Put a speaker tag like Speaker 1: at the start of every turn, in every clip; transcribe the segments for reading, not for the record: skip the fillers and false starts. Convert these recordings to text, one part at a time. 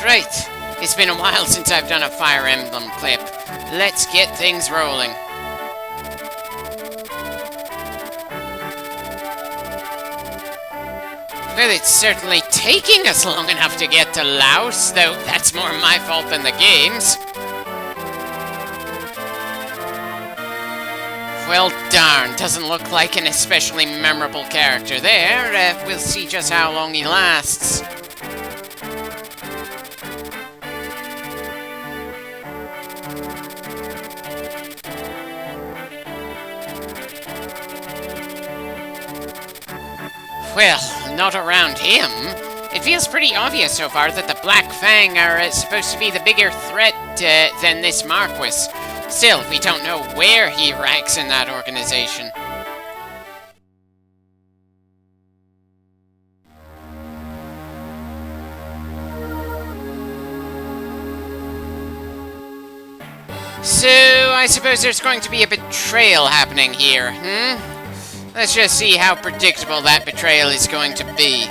Speaker 1: Right, it's been a while since I've done a Fire Emblem clip. Let's get things rolling. Well, it's certainly taking us long enough to get to Laos, though that's more my fault than the game's. Well, darn, doesn't look like an especially memorable character there. We'll see just how long he lasts. Well, not around him. It feels pretty obvious so far that the Black Fang are supposed to be the bigger threat than this Marquis. Still, we don't know where he ranks in that organization. So, I suppose there's going to be a betrayal happening here, Let's just see how predictable that betrayal is going to be.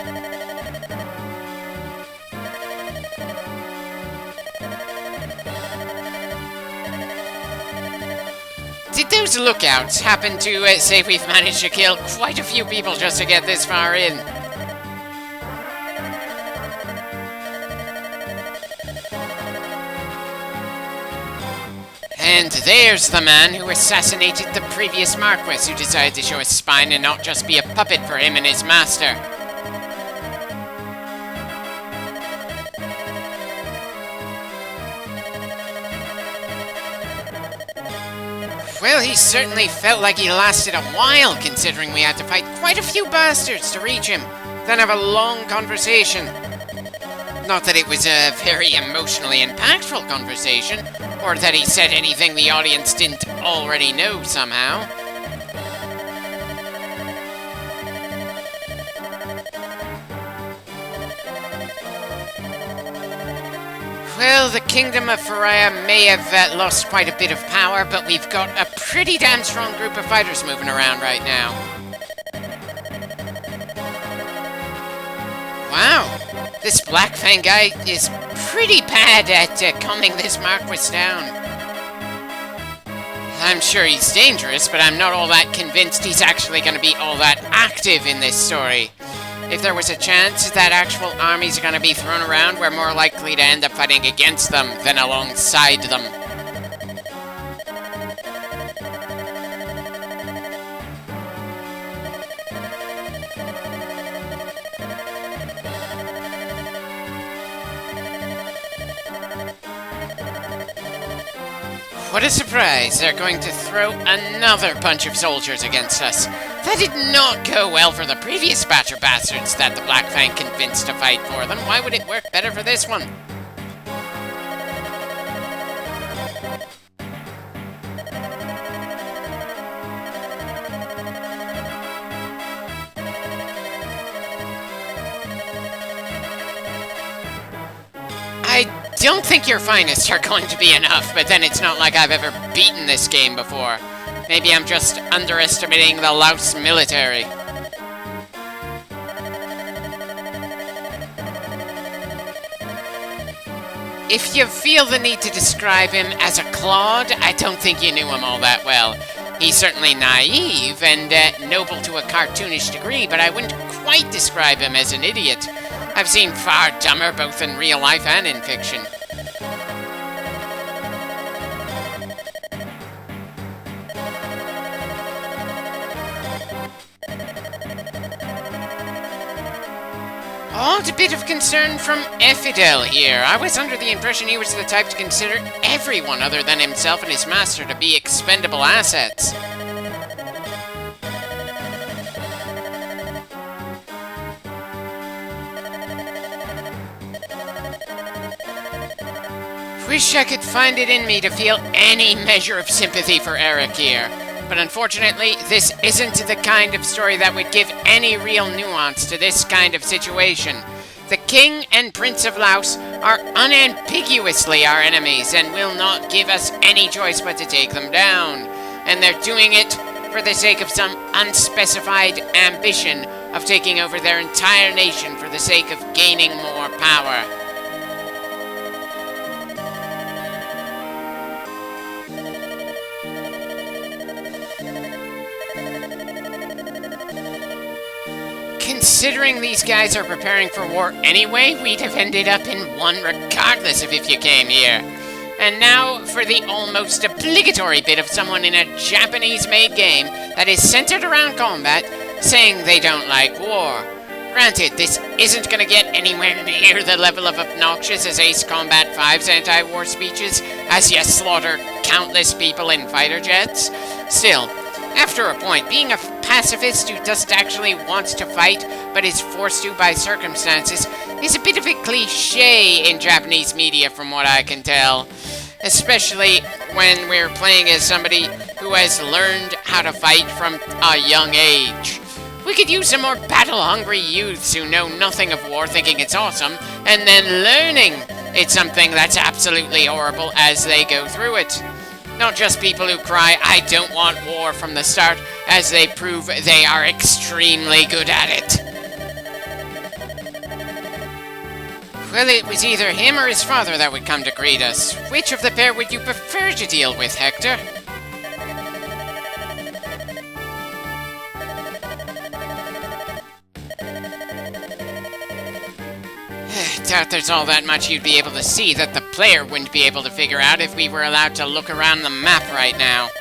Speaker 1: Did those lookouts happen to say we've managed to kill quite a few people just to get this far in? And there's the man who assassinated the previous Marquis, who decided to show his spine and not just be a puppet for him and his master. Well, he certainly felt like he lasted a while, considering we had to fight quite a few bastards to reach him, then have a long conversation. Not that it was a very emotionally impactful conversation, or that he said anything the audience didn't already know somehow. Well, the Kingdom of Faria may have lost quite a bit of power, but we've got a pretty damn strong group of fighters moving around right now. Wow, this Black Fang guy is pretty bad at calming this Marquis down. I'm sure he's dangerous, but I'm not all that convinced he's actually going to be all that active in this story. If there was a chance that actual armies are going to be thrown around, we're more likely to end up fighting against them than alongside them. What a surprise! They're going to throw another bunch of soldiers against us. That did not go well for the previous batch of bastards that the Black Fang convinced to fight for them. Why would it work better for this one? I don't think your finest are going to be enough, but then it's not like I've ever beaten this game before. Maybe I'm just underestimating the Laos military. If you feel the need to describe him as a clod, I don't think you knew him all that well. He's certainly naive and noble to a cartoonish degree, but I wouldn't quite describe him as an idiot. I've seen far dumber both in real life and in fiction. Odd bit of concern from Effidel here. I was under the impression he was the type to consider everyone other than himself and his master to be expendable assets. Wish I could find it in me to feel any measure of sympathy for Eric here. But unfortunately, this isn't the kind of story that would give any real nuance to this kind of situation. The King and Prince of Laos are unambiguously our enemies and will not give us any choice but to take them down. And they're doing it for the sake of some unspecified ambition of taking over their entire nation for the sake of gaining more power. considering these guys are preparing for war anyway, we'd have ended up in one regardless of if you came here. And now for the almost obligatory bit of someone in a Japanese-made game that is centered around combat saying they don't like war. Granted, this isn't going to get anywhere near the level of obnoxious as Ace Combat 5's anti-war speeches, as you slaughter countless people in fighter jets. Still, after a point, being a pacifist who doesn't actually want to fight, but is forced to by circumstances, is a bit of a cliche in Japanese media from what I can tell. Especially when we're playing as somebody who has learned how to fight from a young age. We could use some more battle-hungry youths who know nothing of war thinking it's awesome, and then learning it's something that's absolutely horrible as they go through it. Not just people who cry, "I don't want war" from the start, as they prove they are extremely good at it. Well, it was either him or his father that would come to greet us. Which of the pair would you prefer to deal with, Hector? Doubt there's all that much you'd be able to see that the player wouldn't be able to figure out if we were allowed to look around the map right now.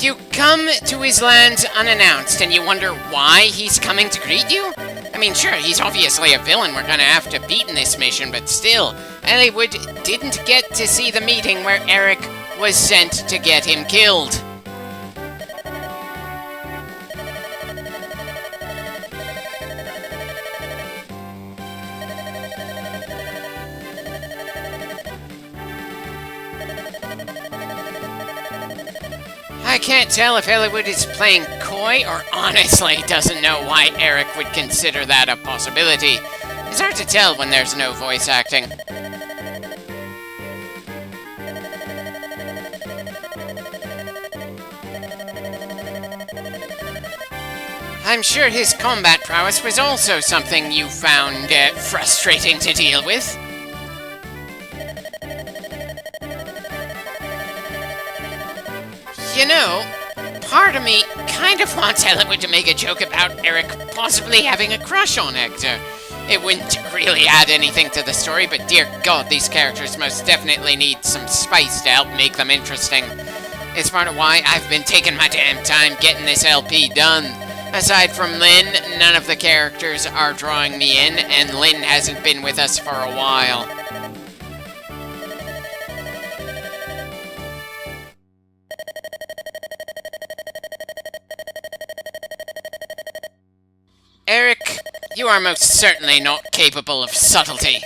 Speaker 1: You come to his lands unannounced, and you wonder why he's coming to greet you? I mean, sure, he's obviously a villain we're gonna have to beat in this mission, but still, Eliwood didn't get to see the meeting where Eric was sent to get him killed. I can't tell if Eliwood is playing coy or honestly doesn't know why Eric would consider that a possibility. It's hard to tell when there's no voice acting. I'm sure his combat prowess was also something you found frustrating to deal with. You know, part of me kind of wants Eliwood to make a joke about Eric possibly having a crush on Hector. It wouldn't really add anything to the story, but dear God, these characters most definitely need some spice to help make them interesting. It's part of why I've been taking my damn time getting this LP done. Aside from Lynn, none of the characters are drawing me in, and Lynn hasn't been with us for a while. Eric, you are most certainly not capable of subtlety.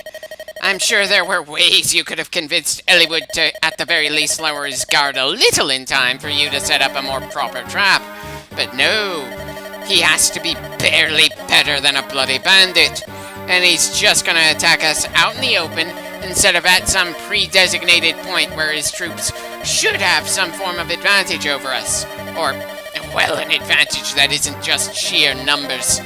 Speaker 1: I'm sure there were ways you could have convinced Eliwood to, at the very least, lower his guard a little in time for you to set up a more proper trap. But no, he has to be barely better than a bloody bandit. And he's just gonna attack us out in the open instead of at some pre-designated point where his troops should have some form of advantage over us. Or, well, an advantage that isn't just sheer numbers.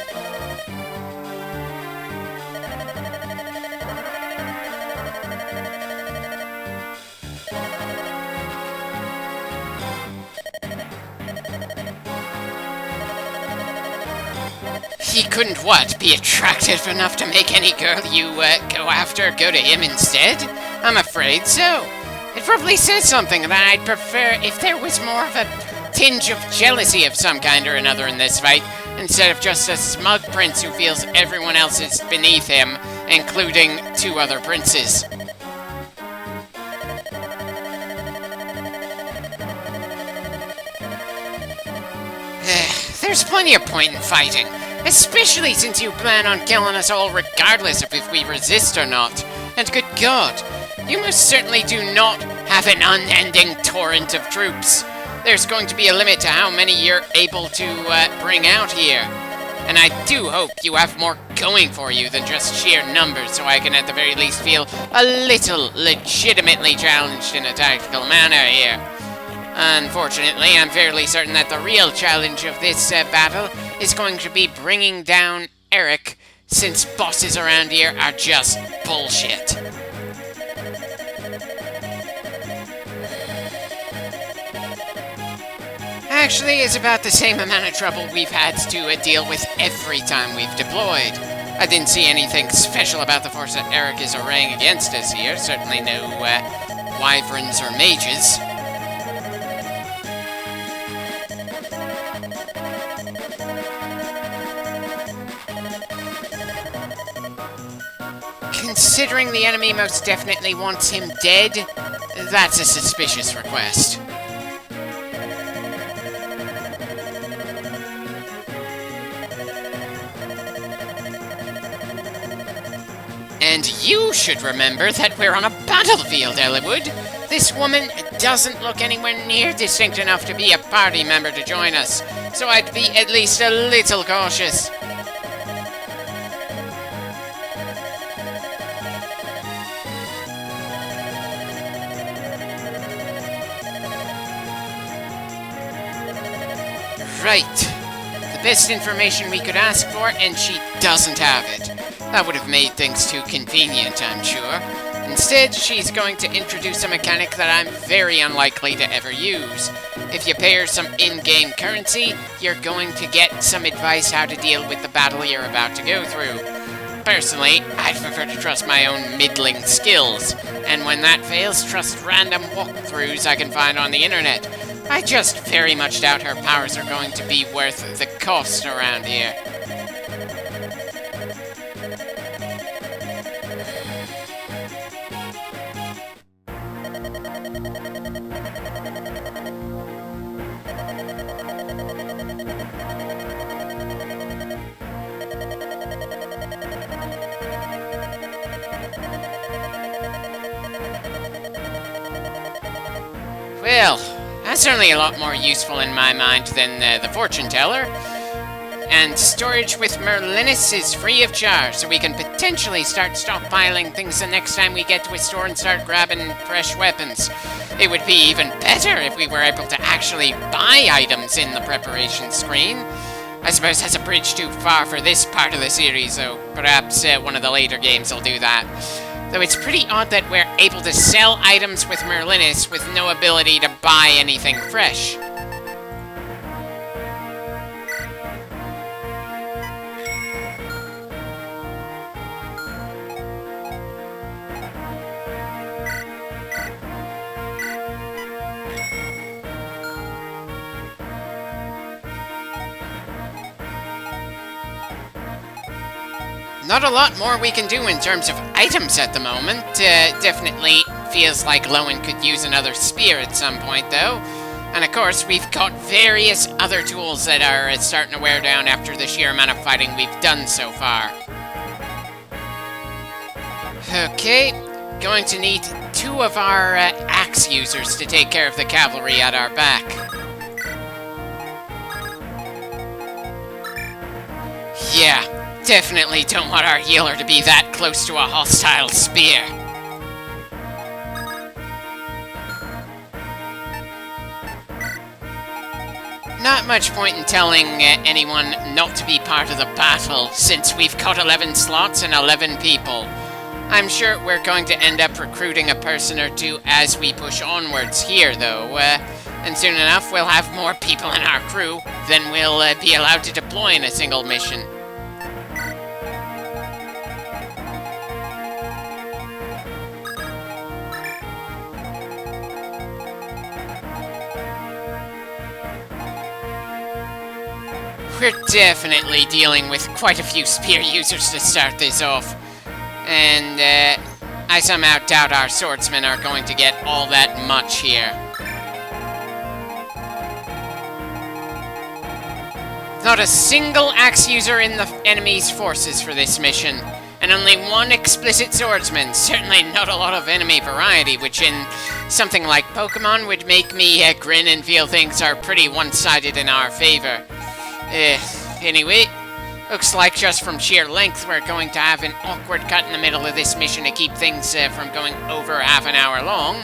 Speaker 1: He couldn't, what, be attractive enough to make any girl you go after go to him instead? I'm afraid so. It probably says something that I'd prefer if there was more of a tinge of jealousy of some kind or another in this fight, instead of just a smug prince who feels everyone else is beneath him, including 2 other princes. There's plenty of point in fighting. Especially since you plan on killing us all regardless of if we resist or not. And good God, you most certainly do not have an unending torrent of troops. There's going to be a limit to how many you're able to bring out here. And I do hope you have more going for you than just sheer numbers, so I can at the very least feel a little legitimately challenged in a tactical manner here. Unfortunately, I'm fairly certain that the real challenge of this battle is going to be bringing down Eric, since bosses around here are just bullshit. Actually, it's about the same amount of trouble we've had to deal with every time we've deployed. I didn't see anything special about the force that Eric is arraying against us here. Certainly no wyverns or mages. Considering the enemy most definitely wants him dead, that's a suspicious request. And you should remember that we're on a battlefield, Elwood. This woman doesn't look anywhere near distinct enough to be a party member to join us, so I'd be at least a little cautious. Right. The best information we could ask for, and she doesn't have it. That would have made things too convenient, I'm sure. Instead, she's going to introduce a mechanic that I'm very unlikely to ever use. If you pay her some in-game currency, you're going to get some advice how to deal with the battle you're about to go through. Personally, I'd prefer to trust my own middling skills, and when that fails, trust random walkthroughs I can find on the internet. I just very much doubt her powers are going to be worth the cost around here. Well, that's certainly a lot more useful in my mind than the fortune teller. And storage with Merlinus is free of charge, so we can potentially start stockpiling things the next time we get to a store and start grabbing fresh weapons. It would be even better if we were able to actually buy items in the preparation screen. I suppose that's a bridge too far for this part of the series, so perhaps one of the later games will do that. Though it's pretty odd that we're able to sell items with Merlinus with no ability to buy anything fresh. Not a lot more we can do in terms of items at the moment. Definitely feels like Lowen could use another spear at some point, though. And of course, we've got various other tools that are starting to wear down after the sheer amount of fighting we've done so far. Okay, going to need 2 of our axe users to take care of the cavalry at our back. Yeah. Definitely don't want our healer to be that close to a hostile spear. Not much point in telling anyone not to be part of the battle, since we've got 11 slots and 11 people. I'm sure we're going to end up recruiting a person or two as we push onwards here, though, and soon enough we'll have more people in our crew than we'll be allowed to deploy in a single mission. We're definitely dealing with quite a few spear users to start this off. And, I somehow doubt our swordsmen are going to get all that much here. Not a single axe user in the enemy's forces for this mission. And only 1 explicit swordsman. Certainly not a lot of enemy variety, which in something like Pokemon would make me grin and feel things are pretty one-sided in our favor. Anyway, looks like just from sheer length we're going to have an awkward cut in the middle of this mission to keep things from going over half an hour long.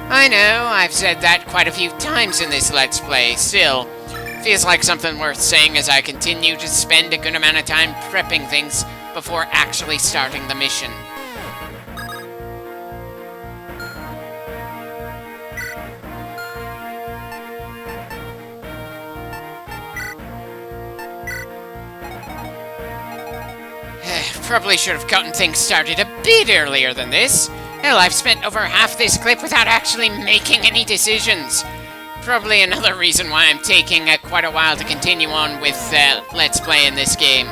Speaker 1: I know, I've said that quite a few times in this Let's Play, still. Feels like something worth saying as I continue to spend a good amount of time prepping things before actually starting the mission. Probably should have gotten things started a bit earlier than this. Hell, I've spent over half this clip without actually making any decisions. Probably another reason why I'm taking quite a while to continue on with Let's Play in this game.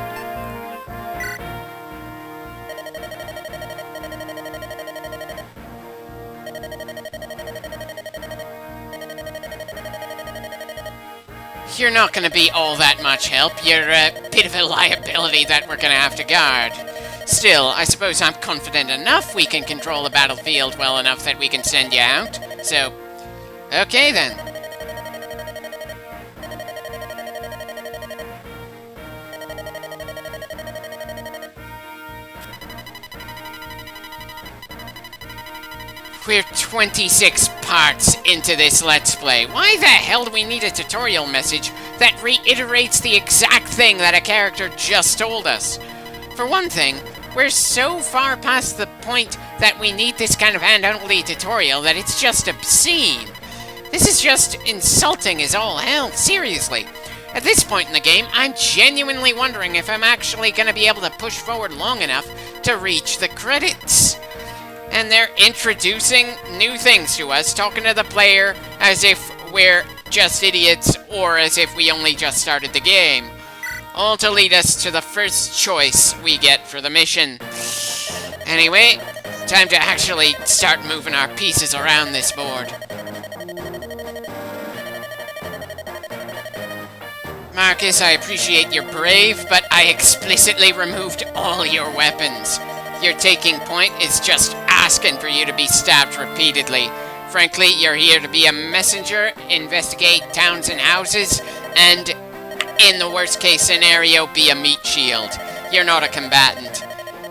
Speaker 1: You're not going to be all that much help. You're a bit of a liability that we're going to have to guard. Still, I suppose I'm confident enough we can control the battlefield well enough that we can send you out. So, okay then. We're 26 parts into this Let's Play. Why the hell do we need a tutorial message that reiterates the exact thing that a character just told us? For one thing, we're so far past the point that we need this kind of hand-only tutorial that it's just obscene. This is just insulting as all hell, seriously. At this point in the game, I'm genuinely wondering if I'm actually going to be able to push forward long enough to reach the credits. And they're introducing new things to us, talking to the player as if we're just idiots or as if we only just started the game. All to lead us to the first choice we get for the mission. Anyway, time to actually start moving our pieces around this board. Marcus, I appreciate you're brave, but I explicitly removed all your weapons. Your taking point is just asking for you to be stabbed repeatedly. Frankly, you're here to be a messenger, investigate towns and houses, and, in the worst case scenario, be a meat shield. You're not a combatant.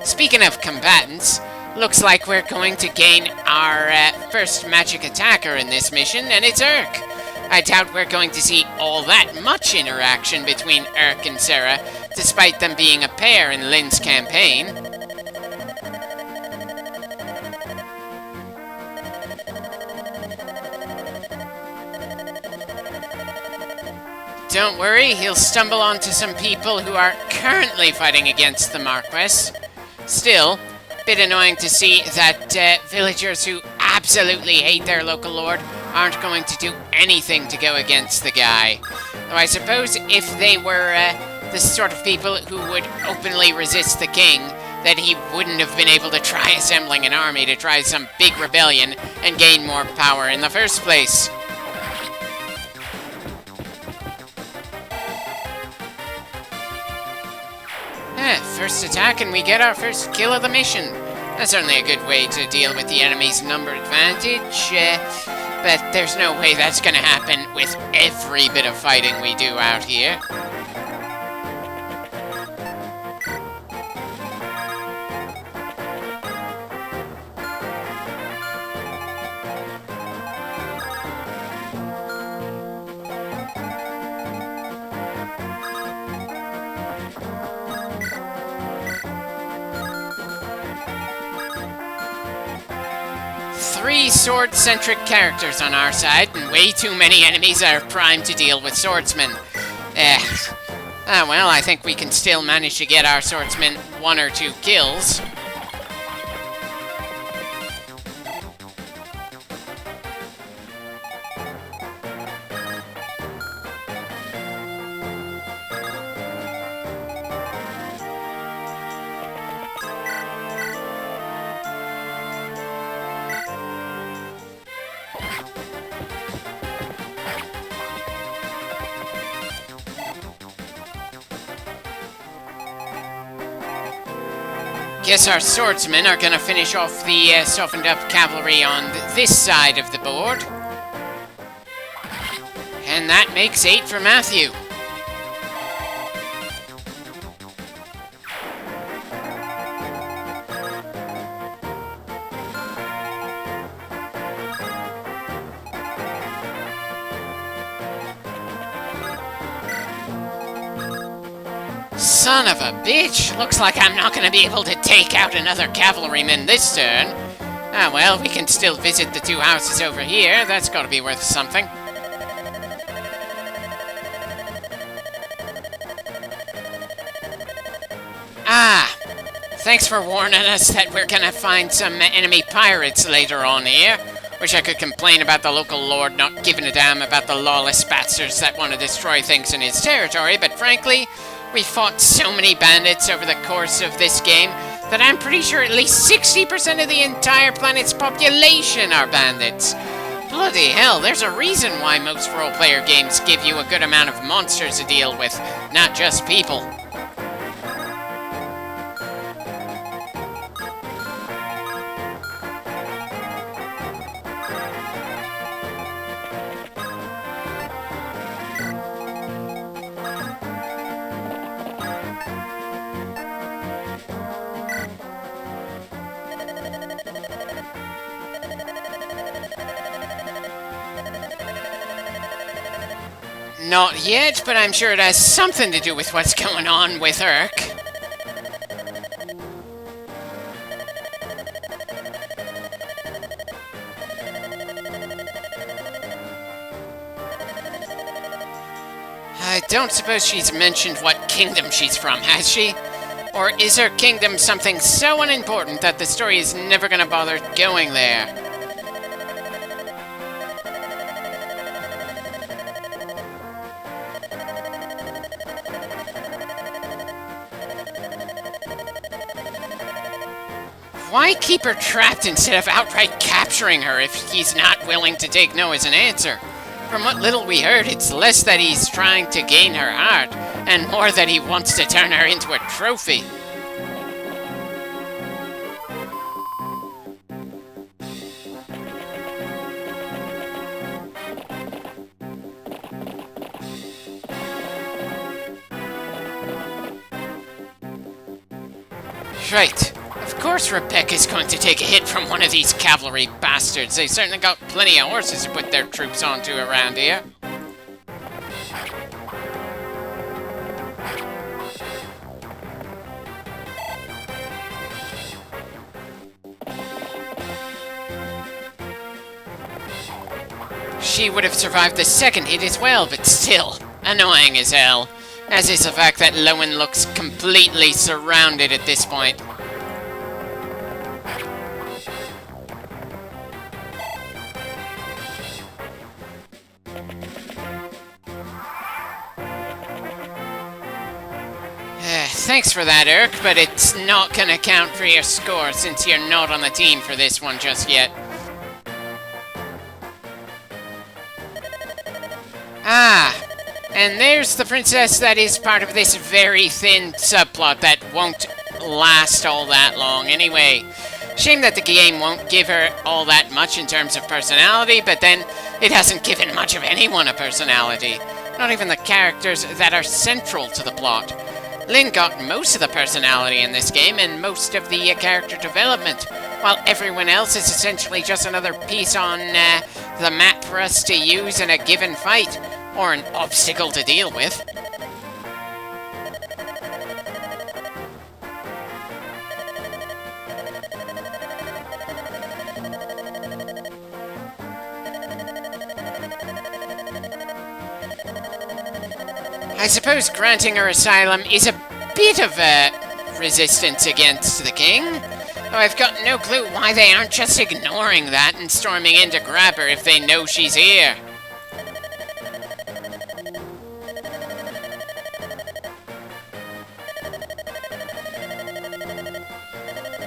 Speaker 1: Speaking of combatants, looks like we're going to gain our first magic attacker in this mission, and it's Urk. I doubt we're going to see all that much interaction between Urk and Sarah, despite them being a pair in Lynn's campaign. Don't worry, he'll stumble onto some people who are currently fighting against the Marquess. Still, bit annoying to see that villagers who absolutely hate their local lord aren't going to do anything to go against the guy. Though I suppose if they were the sort of people who would openly resist the king, then he wouldn't have been able to try assembling an army to try some big rebellion and gain more power in the first place. First attack and we get our first kill of the mission. That's certainly a good way to deal with the enemy's number advantage, but there's no way that's gonna happen with every bit of fighting we do out here. Three sword-centric characters on our side, and way too many enemies are primed to deal with swordsmen. Well, I think we can still manage to get our swordsmen 1 or 2 kills. Guess our swordsmen are gonna finish off the softened up cavalry on this side of the board. And that makes 8 for Matthew. Son of a bitch! Looks like I'm not gonna be able to take out another cavalryman this turn. Ah well, we can still visit the 2 houses over here. That's gotta be worth something. Ah! Thanks for warning us that we're gonna find some enemy pirates later on here. Wish I could complain about the local lord not giving a damn about the lawless bastards that want to destroy things in his territory, but frankly, we fought so many bandits over the course of this game that I'm pretty sure at least 60% of the entire planet's population are bandits. Bloody hell, there's a reason why most role-player games give you a good amount of monsters to deal with, not just people. Not yet, but I'm sure it has something to do with what's going on with Urk. I don't suppose she's mentioned what kingdom she's from, has she? Or is her kingdom something so unimportant that the story is never gonna bother going there? Why keep her trapped instead of outright capturing her if he's not willing to take no as an answer? From what little we heard, it's less that he's trying to gain her heart, and more that he wants to turn her into a trophy. Right. Of course Rebecca's going to take a hit from one of these cavalry bastards. They certainly got plenty of horses to put their troops onto around here. She would have survived the second hit as well, but still, annoying as hell. As is the fact that Lowen looks completely surrounded at this point. Thanks for that, Urk, but it's not gonna count for your score since you're not on the team for this one just yet. Ah, and there's the princess that is part of this very thin subplot that won't last all that long anyway. Shame that the game won't give her all that much in terms of personality, but then it hasn't given much of anyone a personality. Not even the characters that are central to the plot. Lynn got most of the personality in this game and most of the character development, while everyone else is essentially just another piece on the map for us to use in a given fight, or an obstacle to deal with. I suppose granting her asylum is a bit of a resistance against the king, though I've got no clue why they aren't just ignoring that and storming in to grab her if they know she's here.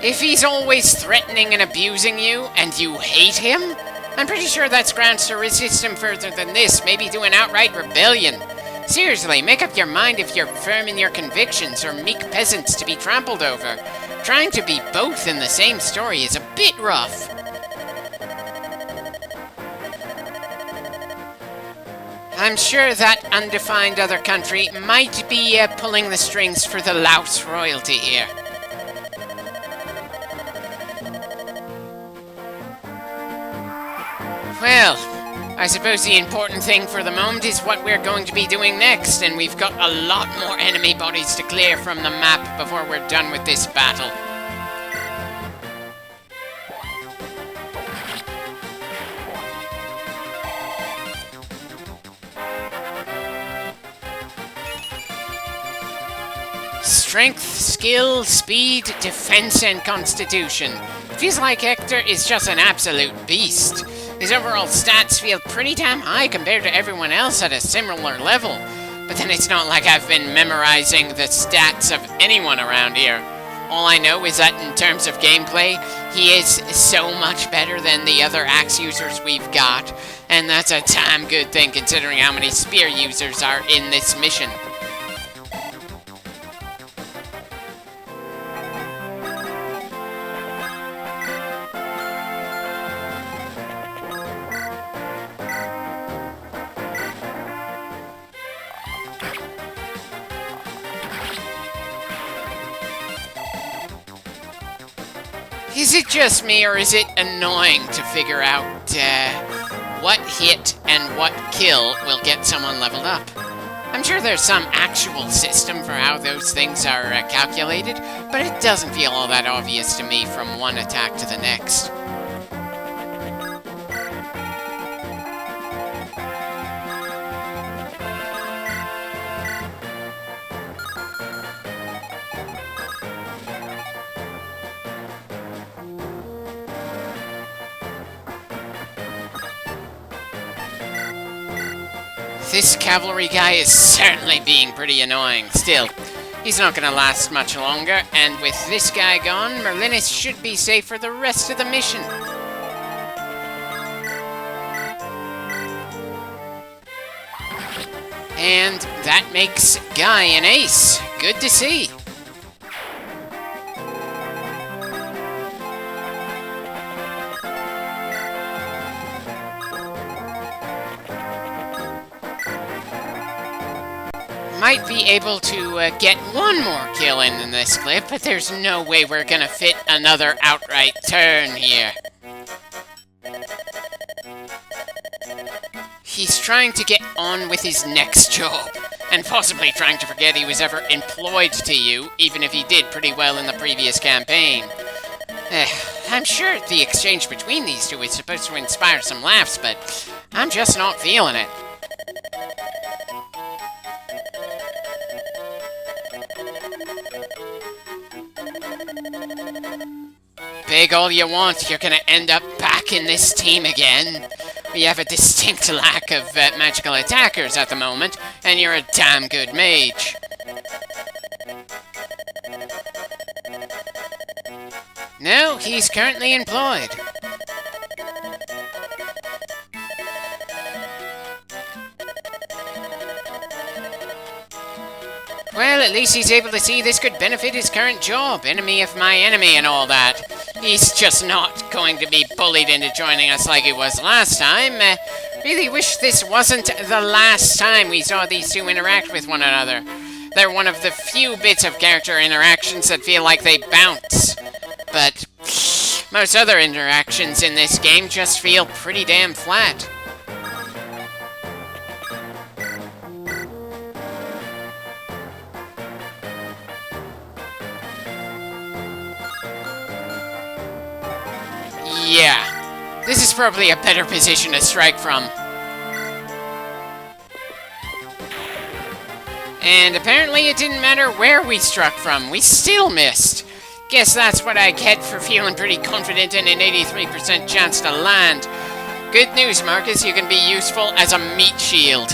Speaker 1: If he's always threatening and abusing you, and you hate him, I'm pretty sure that's grounds to resist him further than this, maybe do an outright rebellion. Seriously, make up your mind if you're firm in your convictions or meek peasants to be trampled over. Trying to be both in the same story is a bit rough. I'm sure that undefined other country might be pulling the strings for the Laos royalty here. Well, I suppose the important thing for the moment is what we're going to be doing next, and we've got a lot more enemy bodies to clear from the map before we're done with this battle. Strength, skill, speed, defense, and constitution. Feels like Hector is just an absolute beast. His overall stats feel pretty damn high compared to everyone else at a similar level. But then it's not like I've been memorizing the stats of anyone around here. All I know is that in terms of gameplay, he is so much better than the other axe users we've got. And that's a damn good thing considering how many spear users are in this mission. Is it just me, or is it annoying to figure out what hit and what kill will get someone leveled up? I'm sure there's some actual system for how those things are calculated, but it doesn't feel all that obvious to me from one attack to the next. This cavalry guy is certainly being pretty annoying. Still, he's not going to last much longer, and with this guy gone, Merlinus should be safe for the rest of the mission. And that makes Guy an ace. Good to see. Might be able to get one more kill in this clip, but there's no way we're gonna fit another outright turn here. He's trying to get on with his next job, and possibly trying to forget he was ever employed to you, even if he did pretty well in the previous campaign. I'm sure the exchange between these two is supposed to inspire some laughs, but I'm just not feeling it. Big all you want, you're gonna end up back in this team again. We have a distinct lack of magical attackers at the moment, and you're a damn good mage. No, he's currently employed. Well, at least he's able to see this could benefit his current job, enemy of my enemy and all that. He's just not going to be bullied into joining us like he was last time. Really wish this wasn't the last time we saw these two interact with one another. They're one of the few bits of character interactions that feel like they bounce. But most other interactions in this game just feel pretty damn flat. Yeah, this is probably a better position to strike from. And apparently it didn't matter where we struck from, we still missed. Guess that's what I get for feeling pretty confident in an 83% chance to land. Good news, Marcus, you can be useful as a meat shield.